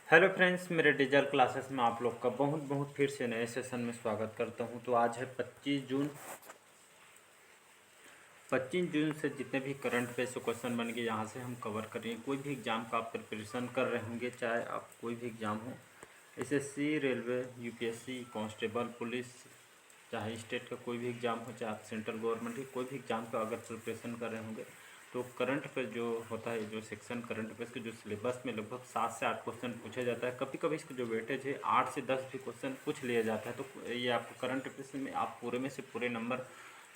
Hello friends, मेरे digital classes में आप लोग का बहुत बहुत फिर से नए सेशन में स्वागत करता हूं। तो आज है 25 जून। 25 जून से जितने भी करंट अफेयर्स क्वेश्चन बन गए यहाँ से हम कवर करेंगे। कोई भी एग्ज़ाम का आप प्रिपरेशन कर रहे होंगे, चाहे आप कोई भी एग्ज़ाम हो, SSC, railway, UPSC, constable, police, चाहे स्टेट का कोई भी एग्ज़ाम हो, चाहे आप सेंट्रल गवर्नमेंट के कोई भी एग्ज़ाम का अगर प्रिपरेशन कर रहे होंगे तो करंट अफेयर जो होता है, जो सेक्शन करंट अफेयर्स के जो सिलेबस में लगभग 7 से 8 क्वेश्चन पूछा जाता है। कभी कभी इसका जो वेटेज है 8 से 10 भी क्वेश्चन पूछ लिया जाता है। तो ये आपको करंट अफेयर्स में आप पूरे में से पूरे नंबर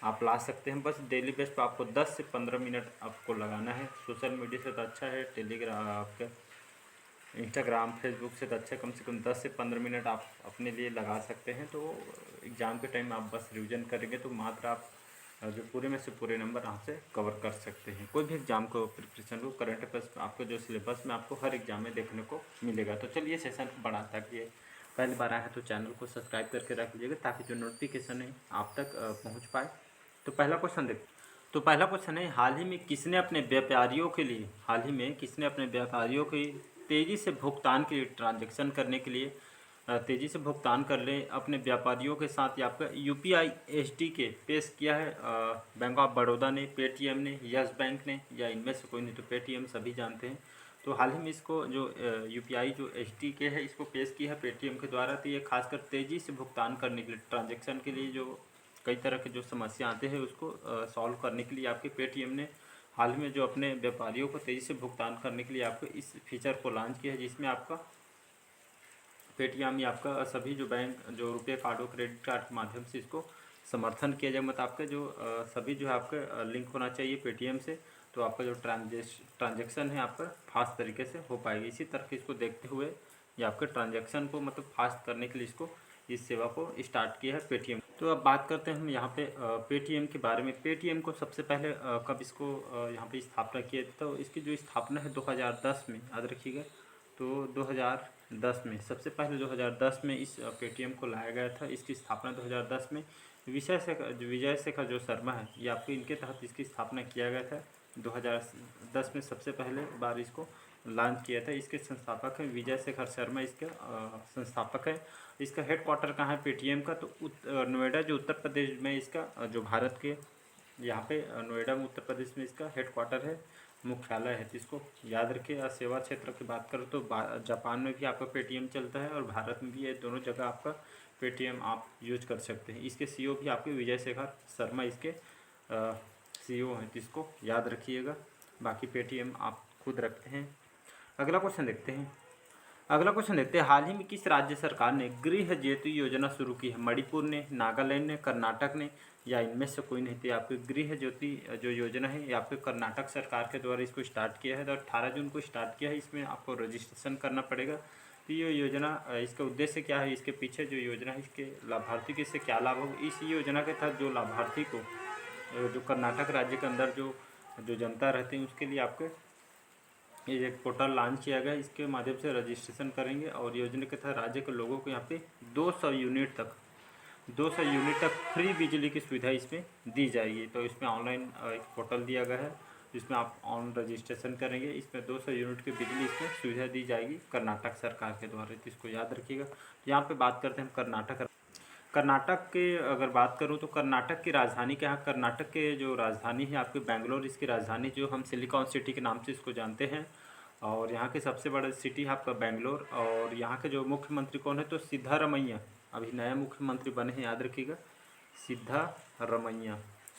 आप ला सकते हैं। बस डेली बेस पर आपको 10 से 15 मिनट आपको लगाना है। सोशल मीडिया से तो अच्छा है टेलीग्राम, आपका इंस्टाग्राम, फेसबुक से तो अच्छा कम से कम 10 से 15 मिनट आप अपने लिए लगा सकते हैं। तो एग्ज़ाम के टाइम आप बस रिवीजन करेंगे तो मात्र आप जो पूरे में से पूरे नंबर यहाँ से कवर कर सकते हैं। कोई भी एग्ज़ाम को प्रिपरेशन को करंट अफेयर्स आपको जो सिलेबस में आपको हर एग्ज़ाम में देखने को मिलेगा। तो चलिए सेशन को बढ़ाता कि पहली बार आया है तो चैनल को सब्सक्राइब करके रख लीजिएगा ताकि जो नोटिफिकेशन है आप तक पहुँच पाए। तो पहला क्वेश्चन देख तो पहला क्वेश्चन है, हाल ही में किसने अपने व्यापारियों की तेज़ी से भुगतान के लिए ट्रांजैक्शन करने के लिए तेज़ी से भुगतान कर ले अपने व्यापारियों के साथ या आपका यूपीआई एसडीके पेश किया है? बैंक ऑफ बड़ौदा ने, पेटीएम ने, यस बैंक ने, या इनमें से कोई नहीं। तो पेटीएम सभी जानते हैं। तो हाल ही में इसको जो यूपीआई जो एसडीके है इसको पेश किया है पेटीएम के द्वारा। तो ये खासकर तेज़ी से भुगतान करने के लिए, ट्रांजेक्शन के लिए, जो कई तरह के जो समस्या आते हैं उसको सॉल्व करने के लिए आपके पेटीएम ने हाल में जो अपने व्यापारियों को तेज़ी से भुगतान करने के लिए आपको इस फीचर को लॉन्च किया है, जिसमें आपका पेटीएम या आपका सभी जो बैंक जो रुपये कार्ड और क्रेडिट कार्ड के माध्यम से इसको समर्थन किया जाए। मतलब आपका जो सभी जो है आपका लिंक होना चाहिए पेटीएम से। तो आपका जो ट्रांजेक्शन है आपका फास्ट तरीके से हो पाएगी। इसी तरह के इसको देखते हुए ये आपके ट्रांजेक्शन को मतलब फास्ट करने के लिए इसको इस सेवा को स्टार्ट किया है पेटीएम। तो अब बात करते हैं हम यहाँ पे पेटीएम के बारे में। पेटीएम को सबसे पहले कब इसको यहाँ पे स्थापना किया था? तो इसकी जो स्थापना है 2010 में, याद रखिएगा। तो 2010 में, सबसे पहले 2010 में इस पेटीएम को लाया गया था। इसकी स्थापना 2010 में विजय शेखर जो शर्मा है, ये आपको इनके तहत इसकी स्थापना किया गया था। 2010 में सबसे पहले बार इसको लॉन्च किया था। इसके संस्थापक हैं विजय शेखर शर्मा, इसके संस्थापक है। इसका हेडक्वार्टर कहाँ है पेटीएम का? तो नोएडा जो उत्तर प्रदेश में इसका जो भारत के यहाँ पे नोएडा में उत्तर प्रदेश में इसका हेडक्वार्टर है, मुख्यालय है। तो इसको याद रखिए। सेवा क्षेत्र की बात करो तो जापान में भी आपका पेटीएम चलता है और भारत में भी है। दोनों जगह आपका पेटीएम आप यूज कर सकते हैं। इसके सीईओ भी आपके विजय शेखर शर्मा इसके सीईओ हैं। तो इसको याद रखिएगा। बाकी पेटीएम आप खुद रखते हैं। अगला क्वेश्चन देखते हैं, हाल ही में किस राज्य सरकार ने गृह ज्योति योजना शुरू की है? मणिपुर ने, नागालैंड ने, कर्नाटक ने, या इनमें से कोई नहीं? तो आपकी गृह ज्योति जो योजना है ये आपके कर्नाटक सरकार के द्वारा इसको स्टार्ट किया है। तो 18 जून को स्टार्ट किया है। इसमें आपको रजिस्ट्रेशन करना पड़ेगा। तो ये योजना इसका उद्देश्य क्या है, इसके पीछे जो योजना है इसके लाभार्थी को इससे क्या लाभ होगा? इस योजना के तहत जो लाभार्थी को जो कर्नाटक राज्य के अंदर जो जो जनता रहती है उसके लिए आपके ये एक पोर्टल लॉन्च किया गया है। इसके माध्यम से रजिस्ट्रेशन करेंगे और योजना के तहत राज्य के लोगों को यहाँ पे 200 यूनिट तक फ्री बिजली की सुविधा इसमें दी जाएगी। तो इसमें ऑनलाइन एक पोर्टल दिया गया है जिसमें आप ऑन रजिस्ट्रेशन करेंगे। इसमें 200 यूनिट की बिजली इसमें सुविधा दी जाएगी कर्नाटक सरकार के द्वारा। तो इसको याद रखिएगा। यहाँ पे बात करते हैं कर्नाटक के अगर बात करूँ तो कर्नाटक की राजधानी क्या है? कर्नाटक के जो राजधानी है आपकी बेंगलोर। इसकी राजधानी जो हम सिलिकॉन सिटी के नाम से इसको जानते हैं। और यहाँ की सबसे बड़ा सिटी है आपका बेंगलोर। और यहाँ के जो मुख्यमंत्री कौन है? तो सिद्धारमैया अभी नए मुख्यमंत्री बने हैं, याद रखिएगा।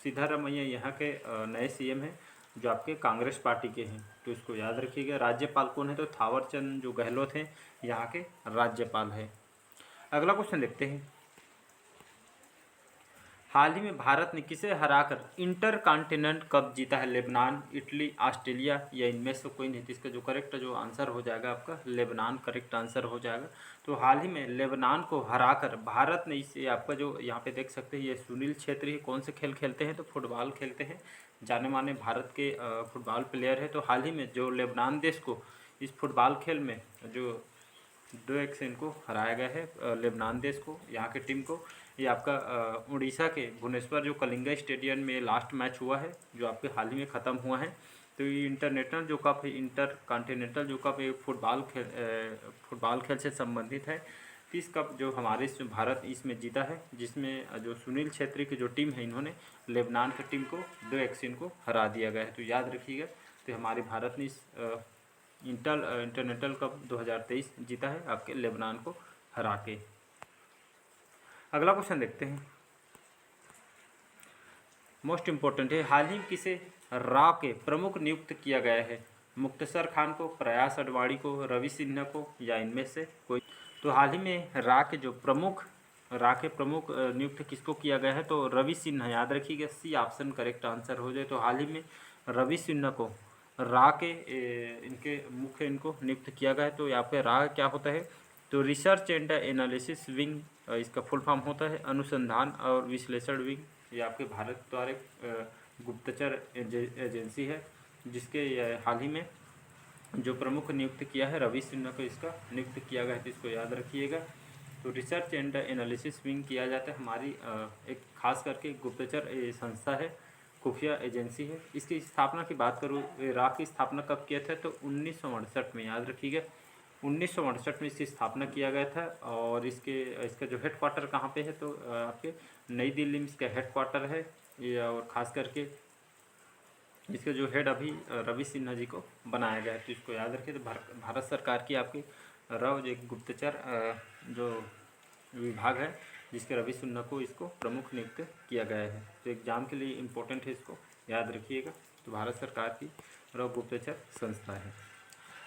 सिद्धारमैया यहाँ के नए सीएम हैं जो आपके कांग्रेस पार्टी के हैं। तो इसको याद रखिएगा। राज्यपाल कौन है? तो थावरचंद जो गहलोत हैं यहाँ के राज्यपाल है। अगला क्वेश्चन देखते हैं, हाल ही में भारत ने किसे हराकर इंटर कॉन्टिनेंट कप जीता है? लेबनान, इटली, ऑस्ट्रेलिया, या इनमें से कोई नहीं? तो इसका जो करेक्ट जो आंसर हो जाएगा आपका लेबनान करेक्ट आंसर हो जाएगा। तो हाल ही में लेबनान को हराकर भारत ने इसे आपका जो यहाँ पे देख सकते हैं ये सुनील छेत्री कौन से खेल खेलते हैं? तो फुटबॉल खेलते हैं, जाने माने भारत के फुटबॉल प्लेयर है। तो हाल ही में जो लेबनान देश को इस फुटबॉल खेल में जो 2-1 से इनको हराया गया है लेबनान देश को, यहाँ की टीम को। ये आपका उड़ीसा के भुवनेश्वर जो कलिंगा स्टेडियम में लास्ट मैच हुआ है जो आपके हाल ही में ख़त्म हुआ है। तो ये इंटरनेशनल जो कप है, इंटर कॉन्टिनेंटल जो कप है, फुटबॉल खेल से संबंधित है। तो इस कप जो हमारे भारत इसमें जीता है, जिसमें जो सुनील छेत्री की जो टीम है, इन्होंने लेबनान की टीम को 2-1 इनको हरा दिया गया है। तो याद रखिएगा, तो हमारे भारत ने इस इंटरनेशनल कप 2023 जीता है आपके लेबनान को हरा के। अगला क्वेश्चन देखते हैं, मोस्ट इम्पोर्टेंट है, हाल ही में किसे रा के प्रमुख नियुक्त किया गया है? मुख्तसर खान को, प्रयास अडवाणी को, रवि सिन्हा को, या इनमें से कोई? तो हाल ही में रा के प्रमुख नियुक्त किसको किया गया है? तो रवि सिन्हा, याद रखिएगा, सी ऑप्शन करेक्ट आंसर हो जाए। तो हाल ही में रवि सिन्हा को रा के इनके मुख्य इनको नियुक्त किया गया है। तो यहाँ पे रा क्या होता है? तो रिसर्च एंड एनालिसिस विंग, इसका फुल फॉर्म होता है अनुसंधान और विश्लेषण विंग। ये आपके भारत द्वारा गुप्तचर एजेंसी है, जिसके हाल ही में जो प्रमुख नियुक्त किया है रवि सिन्हा को इसका नियुक्त किया गया है। तो इसको याद रखिएगा। तो रिसर्च एंड एनालिसिस विंग किया जाता है, हमारी एक खास करके गुप्तचर संस्था है, खुफिया एजेंसी है। इसकी स्थापना की बात करूँ, रा की स्थापना कब किया था? तो 1968 में, याद रखिएगा 1968 में इसकी स्थापना किया गया था। और इसका जो हेड क्वार्टर कहाँ पे है? तो आपके नई दिल्ली में इसका हेड क्वार्टर है ये। और ख़ास करके इसके जो हेड अभी रवि सिन्हा जी को बनाया गया है। तो इसको याद रखिए। तो भारत सरकार की आपकी जो एक गुप्तचर जो विभाग है, जिसके रवि सिन्हा को इसको प्रमुख नियुक्त किया गया है। तो एग्जाम के लिए इम्पोर्टेंट है, इसको याद रखिएगा। तो भारत सरकार की गुप्तचर संस्था है।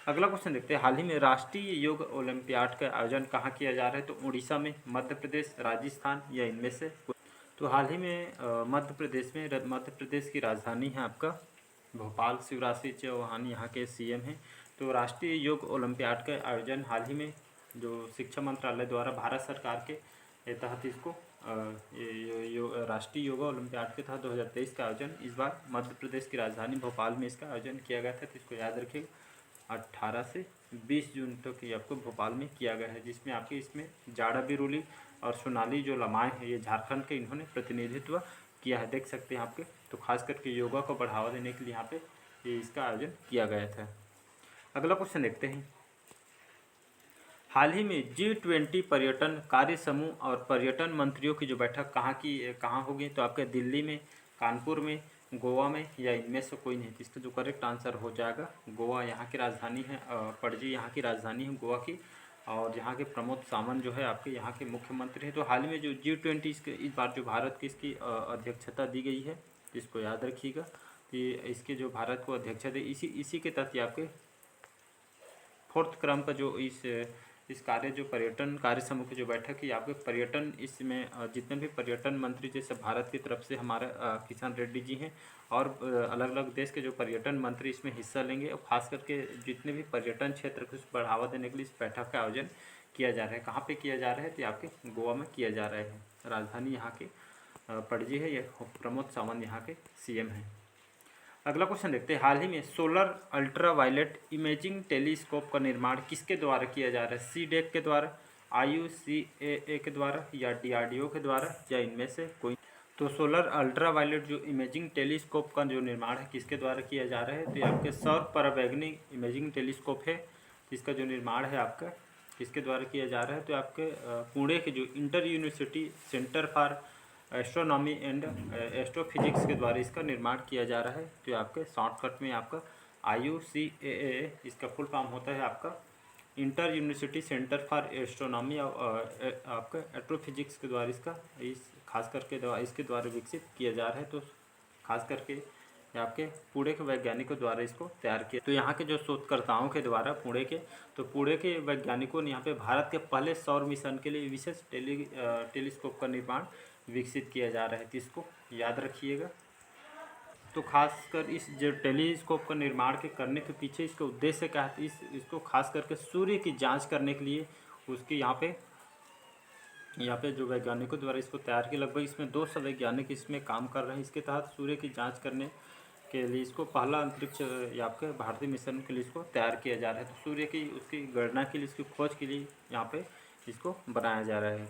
अगला क्वेश्चन देखते हैं, हाल ही में राष्ट्रीय योग ओलंपियाड का आयोजन कहाँ किया जा रहा है? तो उड़ीसा में, मध्य प्रदेश, राजस्थान, या इनमें से? तो हाल ही में मध्य प्रदेश की राजधानी है आपका भोपाल। शिवराज सिंह चौहान यहाँ के सीएम हैं। तो राष्ट्रीय योग ओलंपियाड का आयोजन हाल ही में जो शिक्षा मंत्रालय द्वारा भारत सरकार के तहत इसको राष्ट्रीय योगा ओलंपियाड के तहत 2023 का आयोजन इस बार मध्य प्रदेश की राजधानी भोपाल में इसका आयोजन किया गया था। तो इसको याद रखिएगा, 18 से 20 जून तक ये आपको भोपाल में किया गया है, जिसमें आपकी इसमें जाड़ा बिरुली और सोनाली जो लमाएँ हैं, ये झारखंड के इन्होंने प्रतिनिधित्व किया है, देख सकते हैं आपके। तो खास करके योगा को बढ़ावा देने के लिए यहाँ पे ये इसका आयोजन किया गया था। अगला क्वेश्चन देखते हैं, हाल ही में G20 पर्यटन कार्य समूह और पर्यटन मंत्रियों की जो बैठक कहाँ होगी? तो आपके दिल्ली में, कानपुर में, गोवा में, या इनमें से कोई नहीं? इसका जो करेक्ट आंसर हो जाएगा गोवा, यहाँ की राजधानी है। पणजी यहाँ की राजधानी है गोवा की। और यहाँ के प्रमोद सावंत जो है आपके यहाँ के मुख्यमंत्री हैं। तो हाल ही में जो G20 इस बार जो भारत की इसकी अध्यक्षता दी गई है, इसको याद रखिएगा कि इसके जो भारत को अध्यक्षता दी, इसी के तहत आपके 4th क्रम का जो इस जो पर्यटन कार्य समूह की जो बैठक है, आपके पर्यटन इसमें जितने भी पर्यटन मंत्री जैसे भारत की तरफ से हमारा किशन रेड्डी जी हैं, और अलग अलग देश के जो पर्यटन मंत्री इसमें हिस्सा लेंगे। और खास करके जितने भी पर्यटन क्षेत्र को बढ़ावा देने के लिए इस बैठक का आयोजन किया जा रहा है। कहाँ पे किया जा रहा है? तो आपके गोवा में किया जा रहा है। राजधानी यहाँ की पणजी है। यह प्रमोद सावंत यहाँ के सीएम हैं। अगला क्वेश्चन देखते हैं, हाल ही में solar ultraviolet imaging telescope का निर्माण किसके द्वारा किया जा रहा है? सीडेक के द्वारा, IUCAA के द्वारा, या DRDO के द्वारा, या इनमें से कोई? तो सोलर अल्ट्रा वायलेट जो इमेजिंग टेलीस्कोप का जो निर्माण है किसके द्वारा किया जा रहा है? तो ये आपके सौर पराबैंगनी इमेजिंग टेलीस्कोप है, इसका जो निर्माण है आपका किसके द्वारा किया जा रहा है? तो आपके पुणे के जो inter university centre for astronomy and astrophysics के द्वारा इसका निर्माण किया जा रहा है। तो आपके शॉर्टकट में आपका IUCAA, इसका फुल फॉर्म होता है आपका inter university centre for astronomy आपका एस्ट्रोफिजिक्स के द्वारा खास करके इसके द्वारा विकसित किया जा रहा है। तो खास करके आपके पुणे के वैज्ञानिकों द्वारा इसको तैयार किया। तो यहाँ के जो शोधकर्ताओं के द्वारा पुणे के वैज्ञानिकों ने यहाँ पे भारत के पहले सौर मिशन के लिए विशेष टेलीस्कोप का निर्माण विकसित किया जा रहा है। तो इसको याद रखिएगा। तो खासकर इस जो टेलीस्कोप का निर्माण करने के पीछे इसका उद्देश्य क्या है? इसको खास करके सूर्य की जांच करने के लिए उसके यहाँ पे जो वैज्ञानिकों द्वारा इसको तैयार किया। लगभग इसमें 200 वैज्ञानिक इसमें काम कर रहे हैं। इसके तहत सूर्य की जांच करने के लिए इसको पहला अंतरिक्ष या आपके भारतीय मिशन के लिए इसको तैयार किया जा रहा है। तो सूर्य की उसकी गणना के लिए, इसकी खोज के लिए यहाँ पे इसको बनाया जा रहा है।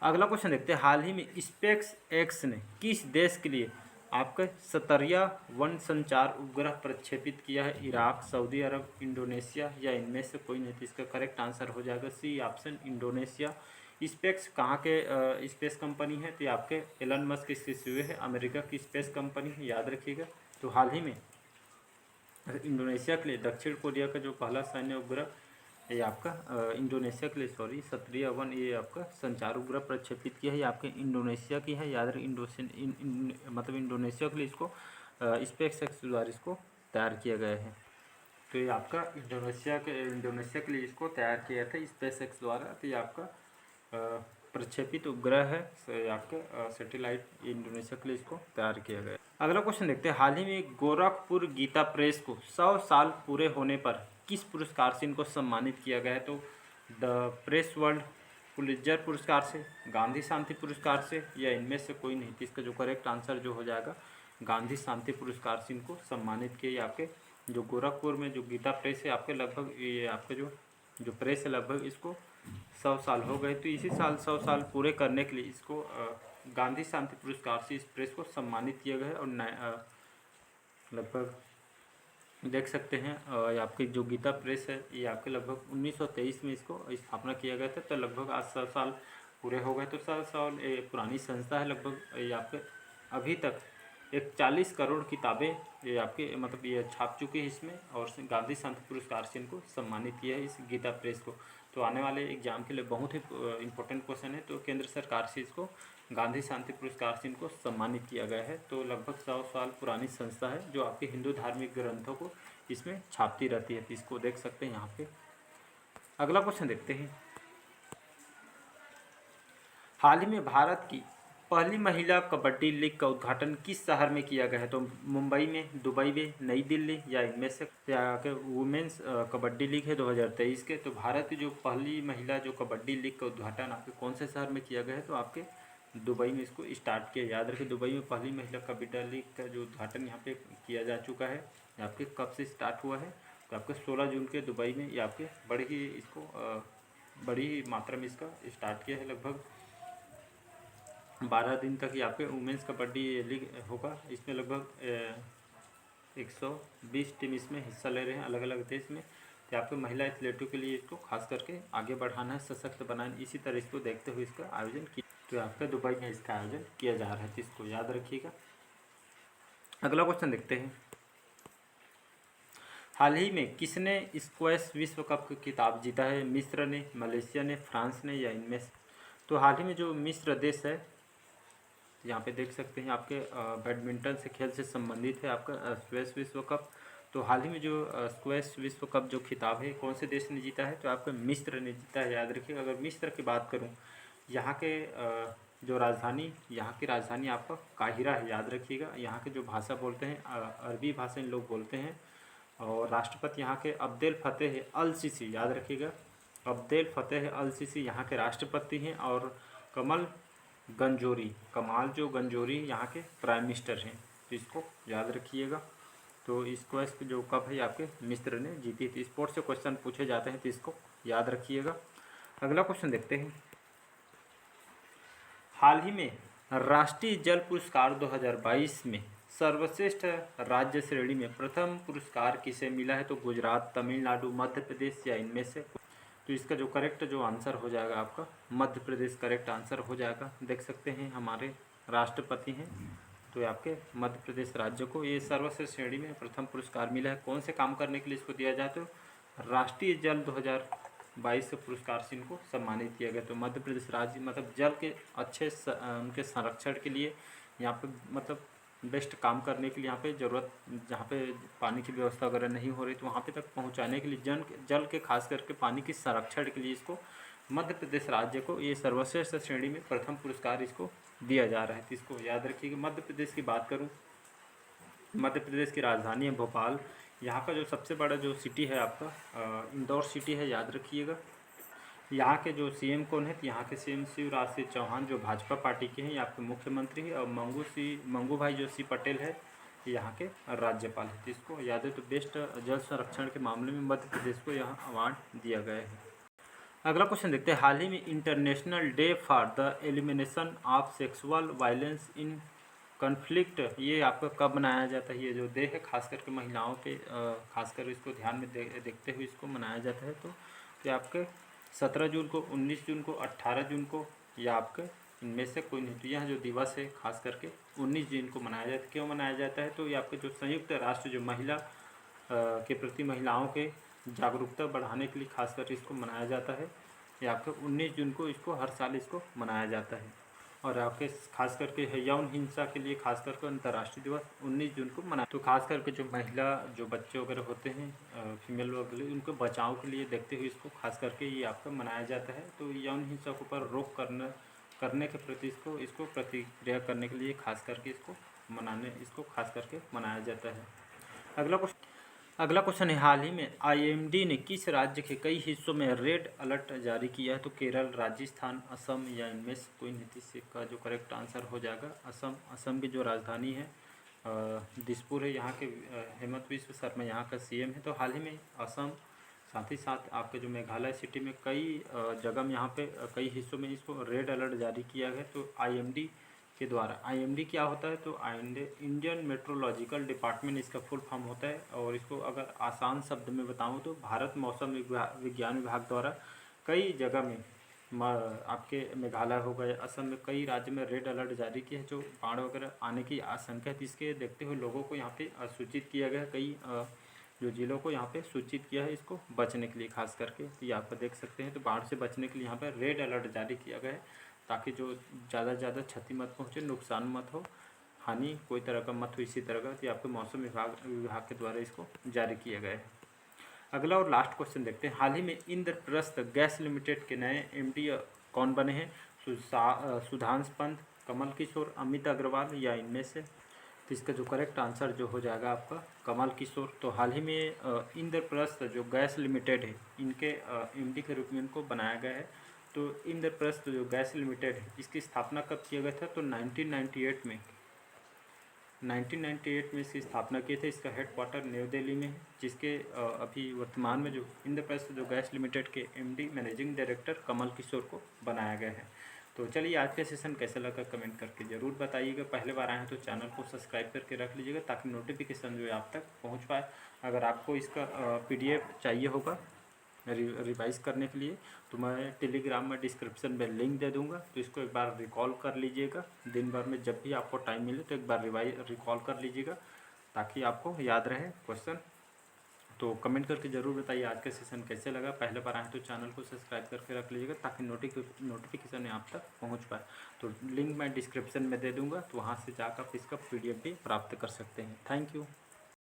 अगला क्वेश्चन देखते हैं, हाल ही में स्पेस एक्स ने किस देश के लिए आपका 17वां वन संचार उपग्रह प्रक्षेपित किया है इराक, सऊदी अरब, इंडोनेशिया या इनमें से कोई नहीं। तो इसका करेक्ट आंसर हो जाएगा सी ऑप्शन, इंडोनेशिया। स्पेस कहाँ के स्पेस कंपनी है? तो ये आपके एलन मस्क इससे हुए है, अमेरिका की स्पेस कंपनी है, याद रखिएगा। तो हाल ही में इंडोनेशिया के लिए दक्षिण कोरिया का जो पहला सैन्य उपग्रह, ये आपका इंडोनेशिया के लिए 17वां वन ये आपका संचार उपग्रह प्रक्षेपित किया है, ये आपके इंडोनेशिया की है, याद रखिए। मतलब इंडोनेशिया के लिए इसको स्पेस एक्स द्वारा इसको तैयार किया गया है। तो ये आपका इंडोनेशिया के लिए इसको तैयार किया था स्पेस एक्स द्वारा। तो ये आपका प्रक्षेपित उपग्रह है, ये आपका सैटेलाइट इंडोनेशिया के लिए इसको तैयार किया गया है। अगला क्वेश्चन देखते हैं, हाल ही में गोरखपुर गीता प्रेस को 100 साल पूरे होने पर किस पुरस्कार से इनको सम्मानित किया गया है? तो द प्रेस वर्ल्ड पुलित्जर पुरस्कार से, गांधी शांति पुरस्कार से या इनमें से कोई नहीं। तो इसका जो करेक्ट आंसर जो हो जाएगा गांधी शांति पुरस्कार से इनको सम्मानित किया। आपके जो गोरखपुर में जो गीता प्रेस है आपके लगभग ये आपके जो प्रेस है लगभग इसको 100 साल हो गए। तो इसी साल 100 साल पूरे करने के लिए इसको गांधी शांति पुरस्कार से इस प्रेस को सम्मानित किया गया है। और लगभग देख सकते हैं ये आपकी जो गीता प्रेस है ये आपके लगभग 1923 में इसको स्थापना किया गया था। तो लगभग आज 100 साल पूरे हो गए। तो 100 साल ये पुरानी संस्था है। लगभग ये आपके अभी तक 41 करोड़ किताबें ये आपके मतलब ये छाप चुकी है इसमें, और गांधी शांति पुरस्कार से इनको सम्मानित किया है इस गीता प्रेस को। तो आने वाले एग्जाम के लिए बहुत ही इंपॉर्टेंट क्वेश्चन है। तो केंद्र सरकार से इसको गांधी शांति पुरस्कार से इनको सम्मानित किया गया है। तो लगभग 100 साल पुरानी संस्था है जो आपके हिंदू धार्मिक ग्रंथों को इसमें छापती रहती है। तो इसको देख सकते हैं यहाँ पे। अगला क्वेश्चन देखते हैं, हाल ही में भारत की पहली महिला कबड्डी लीग का उद्घाटन किस शहर में किया गया है? तो मुंबई में, दुबई में, नई दिल्ली या इनमें से के वुमेंस कबड्डी लीग है 2023 के। तो भारत की जो पहली महिला जो कबड्डी लीग का उद्घाटन आपके कौन से शहर में किया गया है? तो आपके दुबई में इसको स्टार्ट किया। याद रखिए दुबई में पहली महिला कबड्डी लीग का जो उद्घाटन यहाँ पे किया जा चुका है। आपके कब से स्टार्ट हुआ है? तो आपके 16 जून के दुबई में ये आपके बड़ी मात्रा में इसका स्टार्ट किया है। लगभग 12 दिन तक यहाँ पे वुमेंस कबड्डी लीग होगा। इसमें लगभग 120 टीम इसमें हिस्सा ले रहे हैं अलग अलग देश में। तो आपके महिला एथलीटों के लिए इसको खास करके आगे बढ़ाना है, सशक्त बनाना, इसी तरह इसको देखते हुए इसका आयोजन किया। तो आपका दुबई में इसका आयोजन किया जा रहा है, तो इसको याद रखिएगा। अगला क्वेश्चन देखते हैं, हाल ही में किसने स्क्वैश विश्व कप का खिताब जीता है? मिस्र ने, मलेशिया ने, फ्रांस ने या इनमें से? तो हाल ही में जो मिस्र देश है यहाँ पे देख सकते हैं आपके बैडमिंटन से खेल से संबंधित है आपका स्क्वैश विश्व कप। तो हाल ही में जो स्क्वैश विश्व कप जो खिताब है कौन से देश ने जीता है? तो आपका मिस्र ने जीता है, याद रखिएगा। अगर मिस्र की बात करूँ, यहाँ के यहाँ की राजधानी आपका काहिरा है, याद रखिएगा। यहाँ के जो भाषा बोलते हैं अरबी भाषा इन लोग बोलते हैं। और राष्ट्रपति यहाँ के अब्देल फतेह अल सीसी, याद रखिएगा, अब्देल फतेह अल सीसी यहाँ के राष्ट्रपति हैं। और कमाल जो गंजोरी यहाँ के प्राइम मिनिस्टर हैं। तो इसको याद रखिएगा। तो इसको जो कप है आपके मिस्र ने जीती थी। स्पोर्ट्स से क्वेश्चन पूछे जाते हैं तो इसको याद रखिएगा। अगला क्वेश्चन देखते हैं, हाल ही में राष्ट्रीय जल पुरस्कार 2022 में सर्वश्रेष्ठ राज्य श्रेणी में प्रथम पुरस्कार किसे मिला है? तो गुजरात, तमिलनाडु, मध्य प्रदेश या इनमें से? तो इसका जो करेक्ट जो आंसर हो जाएगा आपका मध्य प्रदेश करेक्ट आंसर हो जाएगा। देख सकते हैं हमारे राष्ट्रपति हैं, तो आपके मध्य प्रदेश राज्य को ये सर्वश्रेष्ठ श्रेणी में प्रथम पुरस्कार मिला है। कौन से काम करने के लिए इसको दिया जाए? तो राष्ट्रीय जल 2022 पुरस्कार से इनको सम्मानित किया गया। तो मध्य प्रदेश राज्य मतलब जल के अच्छे उनके संरक्षण के लिए यहाँ पे मतलब बेस्ट काम करने के लिए यहाँ पे ज़रूरत, जहाँ पे पानी की व्यवस्था वगैरह नहीं हो रही तो वहाँ पे तक पहुँचाने के लिए जल के खास करके पानी के संरक्षण के लिए इसको मध्य प्रदेश राज्य को ये सर्वश्रेष्ठ श्रेणी में प्रथम पुरस्कार इसको दिया जा रहा है। तो इसको याद रखिएगा। मध्य प्रदेश की बात करूँ, मध्य प्रदेश की राजधानी है भोपाल। यहाँ का जो सबसे बड़ा जो सिटी है आपका इंदौर सिटी है, याद रखिएगा। यहाँ के जो सीएम कौन है? तो यहाँ के सीएम शिवराज सिंह चौहान जो भाजपा पार्टी के हैं, ये आपके मुख्यमंत्री हैं। और मंगू भाई जो सी पटेल है यहाँ के राज्यपाल है। तो इसको याद है। तो बेस्ट जल संरक्षण के मामले में मध्य प्रदेश को यहाँ अवार्ड दिया गया है। अगला क्वेश्चन देखते हैं, हाल ही में international day for the elimination of sexual violence in conflict ये आपका कब मनाया जाता है? ये जो डे है खास करके महिलाओं के खासकर इसको ध्यान में देखते हुए इसको मनाया जाता है। तो ये आपके 17 जून को, 19 जून को, 18 जून को, या आपके इनमें से कोई नहीं। तो यह जो दिवस है खास करके 19 जून को मनाया जाता है। क्यों मनाया जाता है? तो ये आपके जो संयुक्त राष्ट्र जो महिला के प्रति महिलाओं के जागरूकता बढ़ाने के लिए खास कर इसको मनाया जाता है। ये आपके 19 जून को इसको हर साल इसको मनाया जाता है। और आपके खास करके यौन हिंसा के लिए खास करके अंतर्राष्ट्रीय दिवस 19 जून को मना। तो खास करके जो महिला जो बच्चे वगैरह होते हैं फीमेल वगैरह, उनको बचाव के लिए देखते हुए इसको खास करके ये आपका मनाया जाता है। तो यौन हिंसा के ऊपर रोक करने के प्रति इसको प्रतिक्रिया करने के लिए खास करके इसको खास करके मनाया जाता है। अगला क्वेश्चन है, हाल ही में आईएमडी ने किस राज्य के कई हिस्सों में रेड अलर्ट जारी किया है? तो केरल, राजस्थान, असम, या इनमें से कोई नहीं। का जो करेक्ट आंसर हो जाएगा असम। असम की जो राजधानी है दिसपुर है, यहाँ के हेमंत बिस्व शर्मा यहाँ का सीएम है। तो हाल ही में असम, साथ ही साथ आपके जो मेघालय सिटी में कई जगह में यहाँ पे कई हिस्सों में इसको रेड अलर्ट जारी किया गया। तो आईएमडी के द्वारा, आईएमडी क्या होता है? तो इंडियन मेट्रोलॉजिकल डिपार्टमेंट इसका फुल फॉर्म होता है। और इसको अगर आसान शब्द में बताऊं तो भारत मौसम विज्ञान विभाग द्वारा कई जगह में आपके मेघालय हो गए, असम में कई राज्य में रेड अलर्ट जारी किया है जो बाढ़ वगैरह आने की आशंका है। इसके देखते हुए लोगों को यहाँ पे सूचित किया गया है। कई जो जिलों को यहाँ पे सूचित किया है इसको बचने के लिए खास करके। तो ये आप देख सकते हैं। तो बाढ़ से बचने के लिए यहाँ पर रेड अलर्ट जारी किया गया है ताकि जो ज़्यादा से ज़्यादा क्षति मत पहुँचे, नुकसान मत हो, हानि कोई तरह का मत हो। इसी तरह का तो आपके मौसम विभाग के द्वारा इसको जारी किया गया है। अगला और लास्ट क्वेश्चन देखते हैं, हाल ही में इंद्रप्रस्थ गैस लिमिटेड के नए एमडी कौन बने हैं? सुधांशु पंत, कमल किशोर, अमित अग्रवाल, या इनमें से? तो इसका जो करेक्ट आंसर जो हो जाएगा आपका कमल किशोर। तो हाल ही में इंद्रप्रस्थ जो गैस लिमिटेड है इनके एमडी के रूप में इनको बनाया गया है। तो इंद्रप्रस्थ जो गैस लिमिटेड है इसकी स्थापना कब किया गया था? तो 1998 में इसकी स्थापना की थी। इसका हेडक्वार्टर न्यू दिल्ली में है, जिसके अभी वर्तमान में जो इंद्रप्रस्थ जो गैस लिमिटेड के MD managing director Kamal Kishore को बनाया गया है। तो चलिए आज का सेशन कैसा लगा कमेंट करके ज़रूर बताइएगा। पहले बार आए हैं तो चैनल को सब्सक्राइब करके रख लीजिएगा ताकि नोटिफिकेशन जो है आप तक पहुंच पाए। अगर आपको इसका पीडीएफ चाहिए होगा रिवाइज़ करने के लिए तो मैं टेलीग्राम में डिस्क्रिप्शन में लिंक दे दूंगा। तो इसको एक बार रिकॉल कर लीजिएगा, दिन भर में जब भी आपको टाइम मिले तो एक बार रिकॉल कर लीजिएगा ताकि आपको याद रहे क्वेश्चन। तो कमेंट करके ज़रूर बताइए आज का सेशन कैसे लगा। पहले बार आए तो चैनल को सब्सक्राइब करके रख लीजिएगा ताकि नोटिफिकेशन आप तक पहुंच पाए। तो लिंक मैं डिस्क्रिप्शन में दे दूंगा, तो वहां से जाकर आप इसका पीडीएफ भी प्राप्त कर सकते हैं। Thank you.